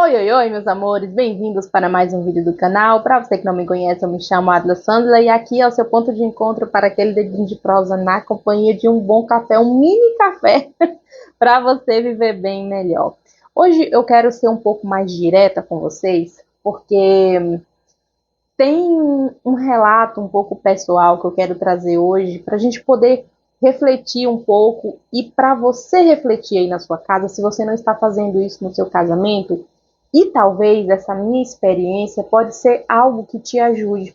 Oi, oi, oi, meus amores, bem-vindos para mais um vídeo do canal. Para você que não me conhece, eu me chamo Adla Sandla e aqui é o seu ponto de encontro para aquele dedinho de prosa na companhia de um bom café, um mini café, para você viver bem melhor. Hoje eu quero ser um pouco mais direta com vocês, porque tem um relato um pouco pessoal que eu quero trazer hoje para a gente poder refletir um pouco e para você refletir aí na sua casa, se você não está fazendo isso no seu casamento, e talvez essa minha experiência pode ser algo que te ajude,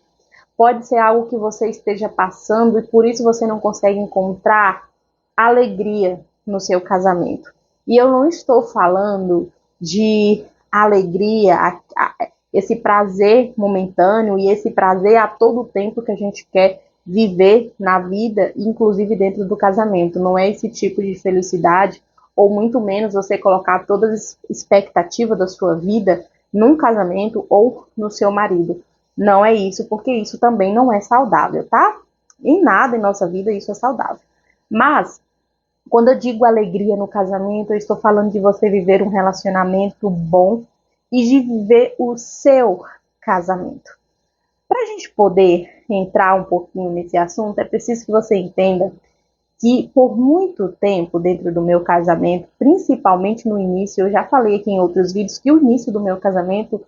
pode ser algo que você esteja passando e por isso você não consegue encontrar alegria no seu casamento. E eu não estou falando de alegria, esse prazer momentâneo e esse prazer a todo tempo que a gente quer viver na vida, inclusive dentro do casamento. Não é esse tipo de felicidade, ou muito menos você colocar todas as expectativas da sua vida num casamento ou no seu marido. Não é isso, porque isso também não é saudável, tá? Em nada em nossa vida isso é saudável. Mas quando eu digo alegria no casamento, eu estou falando de você viver um relacionamento bom e de viver o seu casamento. Para a gente poder entrar um pouquinho nesse assunto, é preciso que você entenda que por muito tempo dentro do meu casamento, principalmente no início, eu já falei aqui em outros vídeos que o início do meu casamento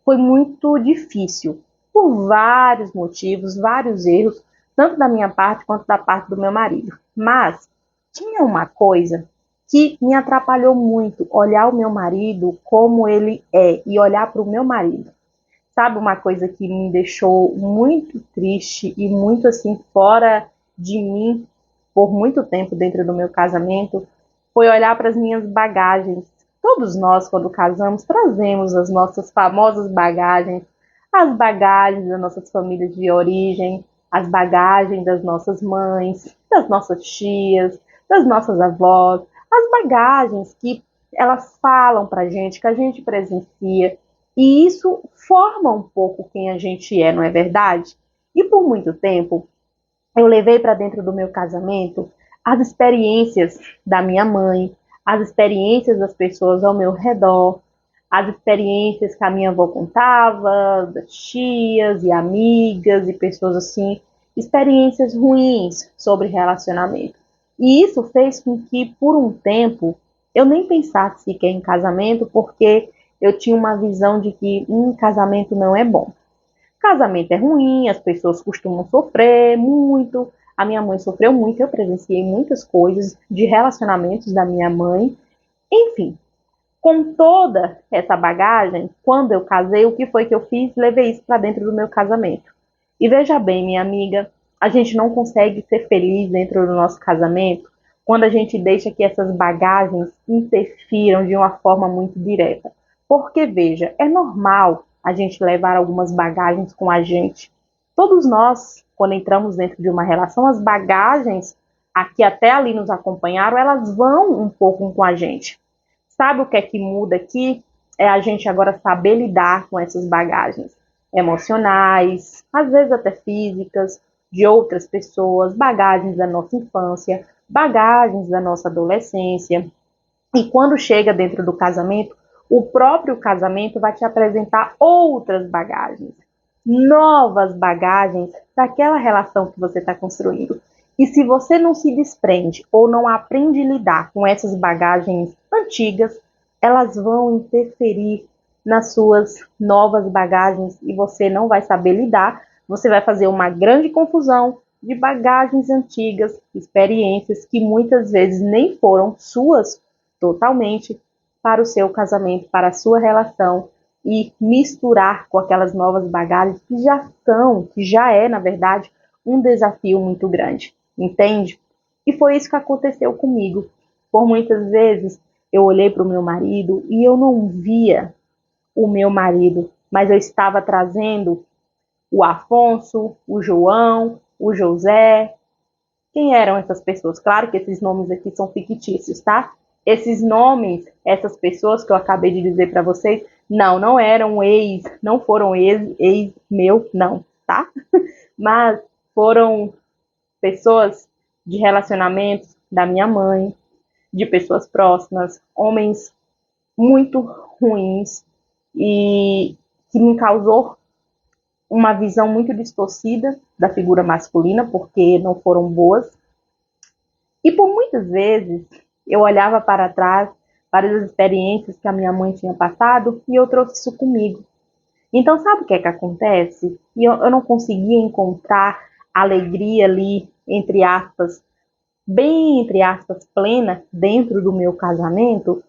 foi muito difícil, por vários motivos, vários erros, tanto da minha parte quanto da parte do meu marido. Mas tinha uma coisa que me atrapalhou muito, olhar o meu marido como ele é e olhar para o meu marido. Sabe uma coisa que me deixou muito triste e muito assim fora de mim por muito tempo dentro do meu casamento, foi olhar para as minhas bagagens. Todos nós, quando casamos, trazemos as nossas famosas bagagens, as bagagens das nossas famílias de origem, as bagagens das nossas mães, das nossas tias, das nossas avós, as bagagens que elas falam para a gente, que a gente presencia, e isso forma um pouco quem a gente é, não é verdade? E por muito tempo, eu levei para dentro do meu casamento as experiências da minha mãe, as experiências das pessoas ao meu redor, as experiências que a minha avó contava, das tias e amigas e pessoas assim, experiências ruins sobre relacionamento. E isso fez com que, por um tempo, eu nem pensasse sequer em casamento, porque eu tinha uma visão de que um casamento não é bom. Casamento é ruim, as pessoas costumam sofrer muito. A minha mãe sofreu muito, eu presenciei muitas coisas de relacionamentos da minha mãe. Enfim, com toda essa bagagem, quando eu casei, o que foi que eu fiz? Levei isso para dentro do meu casamento. E veja bem, minha amiga, a gente não consegue ser feliz dentro do nosso casamento quando a gente deixa que essas bagagens interfiram de uma forma muito direta. Porque, veja, é normal a gente levar algumas bagagens com a gente. Todos nós, quando entramos dentro de uma relação, as bagagens aqui até ali nos acompanharam, elas vão um pouco com a gente. Sabe o que é que muda aqui? É a gente agora saber lidar com essas bagagens emocionais, às vezes até físicas, de outras pessoas, bagagens da nossa infância, bagagens da nossa adolescência. E quando chega dentro do casamento, o próprio casamento vai te apresentar outras bagagens, novas bagagens daquela relação que você está construindo. E se você não se desprende ou não aprende a lidar com essas bagagens antigas, elas vão interferir nas suas novas bagagens e você não vai saber lidar. Você vai fazer uma grande confusão de bagagens antigas, experiências que muitas vezes nem foram suas totalmente para o seu casamento, para a sua relação e misturar com aquelas novas bagagens que já são, que já é, na verdade, um desafio muito grande, entende? E foi isso que aconteceu comigo. Por muitas vezes eu olhei para o meu marido e eu não via o meu marido, mas eu estava trazendo o Afonso, o João, o José. Quem eram essas pessoas? Claro que esses nomes aqui são fictícios, tá? Esses nomes, essas pessoas que eu acabei de dizer para vocês, não eram ex, não foram ex meu, não, tá? Mas foram pessoas de relacionamentos da minha mãe, de pessoas próximas, homens muito ruins, e que me causou uma visão muito distorcida da figura masculina, porque não foram boas. E por muitas vezes eu olhava para trás, para as experiências que a minha mãe tinha passado, e eu trouxe isso comigo. Então, sabe o que é que acontece? E eu não conseguia encontrar alegria ali, entre aspas, bem entre aspas, plena, dentro do meu casamento,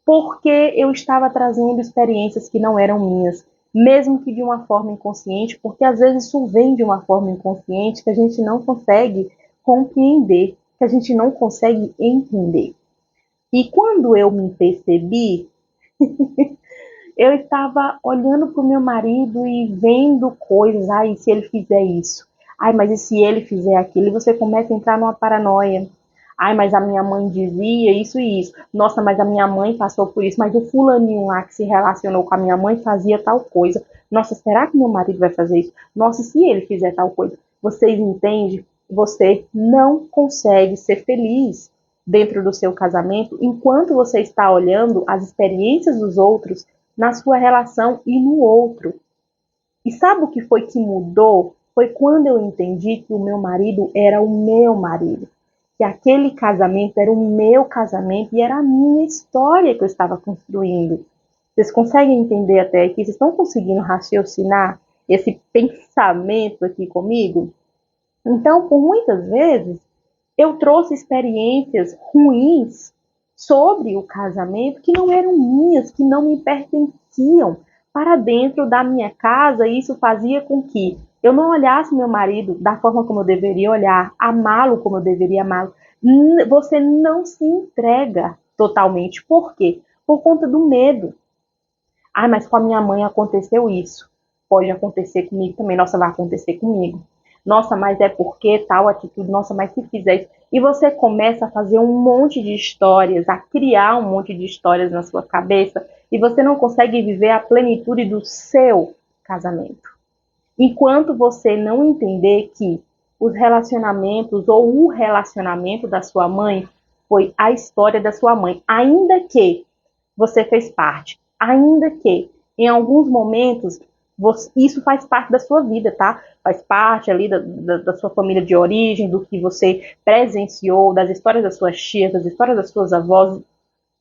porque eu estava trazendo experiências que não eram minhas, mesmo que de uma forma inconsciente, porque às vezes isso vem de uma forma inconsciente que a gente não consegue compreender, que a gente não consegue entender. E quando eu me percebi, eu estava olhando para o meu marido e vendo coisas. Ai, e se ele fizer isso? Ai, mas e se ele fizer aquilo? E você começa a entrar numa paranoia. Ai, mas a minha mãe dizia isso e isso. Nossa, mas a minha mãe passou por isso. Mas o fulaninho lá que se relacionou com a minha mãe fazia tal coisa. Nossa, será que meu marido vai fazer isso? Nossa, e se ele fizer tal coisa? Vocês entendem? Você não consegue ser feliz dentro do seu casamento enquanto você está olhando as experiências dos outros na sua relação e no outro. E sabe o que foi que mudou? Foi quando eu entendi que o meu marido era o meu marido, que aquele casamento era o meu casamento e era a minha história que eu estava construindo. Vocês conseguem entender até aqui? Vocês estão conseguindo raciocinar esse pensamento aqui comigo? Então, por muitas vezes, eu trouxe experiências ruins sobre o casamento que não eram minhas, que não me pertenciam para dentro da minha casa, e isso fazia com que eu não olhasse meu marido da forma como eu deveria olhar, amá-lo como eu deveria amá-lo. Você não se entrega totalmente. Por quê? Por conta do medo. Ah, mas com a minha mãe aconteceu isso. Pode acontecer comigo também. Nossa, vai acontecer comigo. Nossa, mas é porque tal atitude. Nossa, mas se fizer isso. E você começa a fazer um monte de histórias, a criar um monte de histórias na sua cabeça, e você não consegue viver a plenitude do seu casamento. Enquanto você não entender que os relacionamentos ou o relacionamento da sua mãe foi a história da sua mãe, ainda que você fez parte, ainda que em alguns momentos isso faz parte da sua vida, tá? Faz parte ali da sua família de origem, do que você presenciou, das histórias das suas tias, das histórias das suas avós.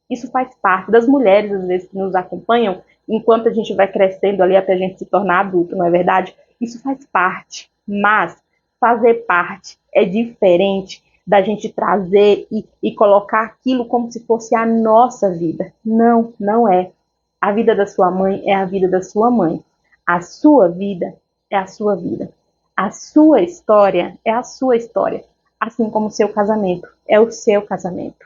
Isso faz parte das mulheres, às vezes, que nos acompanham enquanto a gente vai crescendo ali até a gente se tornar adulto, não é verdade? Isso faz parte, mas fazer parte é diferente da gente trazer e colocar aquilo como se fosse a nossa vida. Não, não é. A vida da sua mãe é a vida da sua mãe. A sua vida é a sua vida. A sua história é a sua história. Assim como o seu casamento é o seu casamento.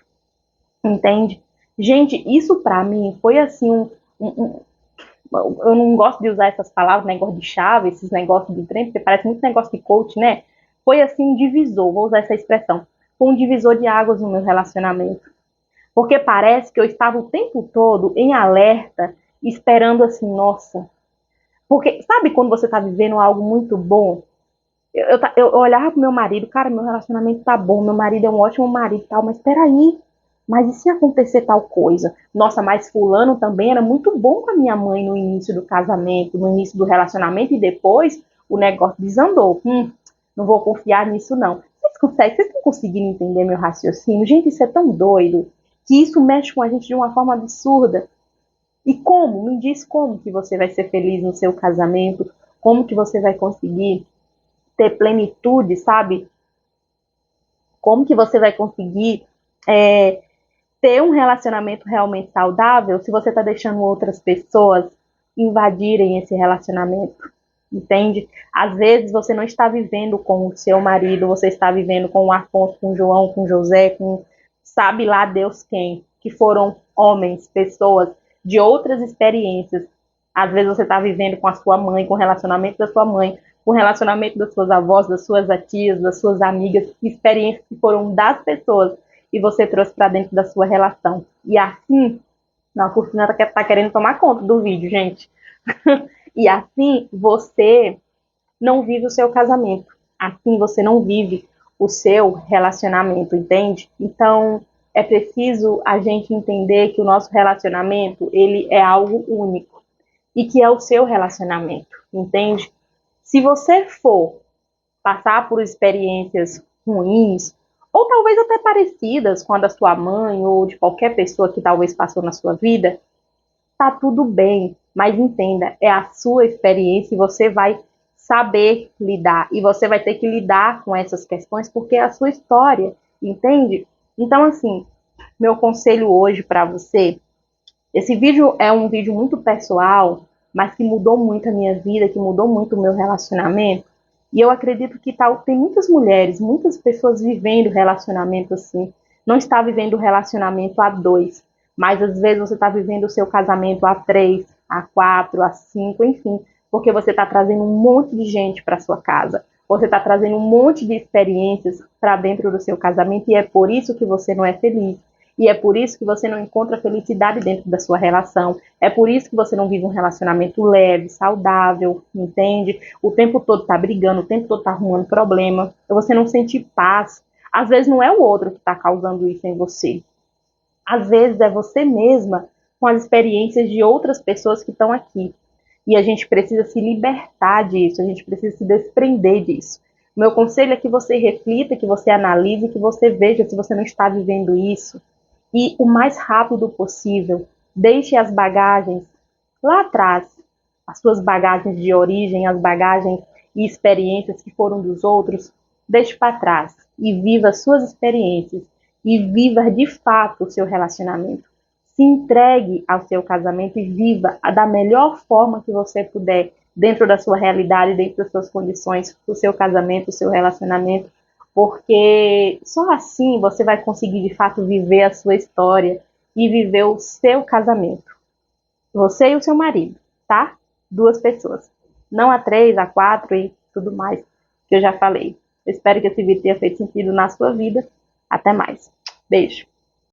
Entende? Gente, isso pra mim foi assim eu não gosto de usar essas palavras, negócio de chave, esses negócios de trem, porque parece muito negócio de coach, né? Foi assim um divisor, vou usar essa expressão. Foi um divisor de águas no meu relacionamento. Porque parece que eu estava o tempo todo em alerta, esperando assim, nossa. Porque sabe quando você está vivendo algo muito bom? Eu olhava pro meu marido, cara, meu relacionamento tá bom, meu marido é um ótimo marido e tal, mas peraí, mas e se acontecer tal coisa? Nossa, mas fulano também era muito bom com a minha mãe no início do casamento, no início do relacionamento, e depois o negócio desandou. Não vou confiar nisso não. Vocês estão conseguindo entender meu raciocínio? Gente, isso é tão doido, que isso mexe com a gente de uma forma absurda. E como? Me diz como que você vai ser feliz no seu casamento, como que você vai conseguir ter plenitude, sabe? Como que você vai conseguir ter um relacionamento realmente saudável se você está deixando outras pessoas invadirem esse relacionamento? Entende? Às vezes você não está vivendo com o seu marido, você está vivendo com o Afonso, com o João, com o José, com sabe lá Deus quem, que foram homens, pessoas de outras experiências. Às vezes você está vivendo com a sua mãe, com o relacionamento da sua mãe, com o relacionamento das suas avós, das suas tias, das suas amigas, experiências que foram das pessoas e você trouxe para dentro da sua relação. E assim, não, a Cortina tá querendo tomar conta do vídeo, gente. E assim você não vive o seu casamento. Assim você não vive o seu relacionamento, entende? Então é preciso a gente entender que o nosso relacionamento ele é algo único. e que é o seu relacionamento, entende? Se você for passar por experiências ruins, ou talvez até parecidas com a da sua mãe ou de qualquer pessoa que talvez passou na sua vida, tá tudo bem, mas entenda, é a sua experiência e você vai saber lidar, e você vai ter que lidar com essas questões porque é a sua história, entende? Então, assim, meu conselho hoje para você, esse vídeo é um vídeo muito pessoal, mas que mudou muito a minha vida, que mudou muito o meu relacionamento. E eu acredito que tem muitas mulheres, muitas pessoas vivendo relacionamento assim. Não está vivendo relacionamento a dois, mas às vezes você está vivendo o seu casamento a três, a quatro, a cinco, enfim, porque você está trazendo um monte de gente para sua casa. Você está trazendo um monte de experiências para dentro do seu casamento e é por isso que você não é feliz. E é por isso que você não encontra felicidade dentro da sua relação. É por isso que você não vive um relacionamento leve, saudável, entende? O tempo todo tá brigando, o tempo todo tá arrumando problema. Você não sente paz. Às vezes não é o outro que está causando isso em você. Às vezes é você mesma com as experiências de outras pessoas que estão aqui. E a gente precisa se libertar disso, a gente precisa se desprender disso. Meu conselho é que você reflita, que você analise, que você veja se você não está vivendo isso e o mais rápido possível, deixe as bagagens lá atrás, as suas bagagens de origem, as bagagens e experiências que foram dos outros, deixe para trás e viva as suas experiências e viva de fato o seu relacionamento. Se entregue ao seu casamento e viva da melhor forma que você puder, dentro da sua realidade, dentro das suas condições, o seu casamento, o seu relacionamento, porque só assim você vai conseguir de fato viver a sua história e viver o seu casamento. Você e o seu marido, tá? Duas pessoas. Não a três, a quatro e tudo mais que eu já falei. Eu espero que esse vídeo tenha feito sentido na sua vida. Até mais. Beijo.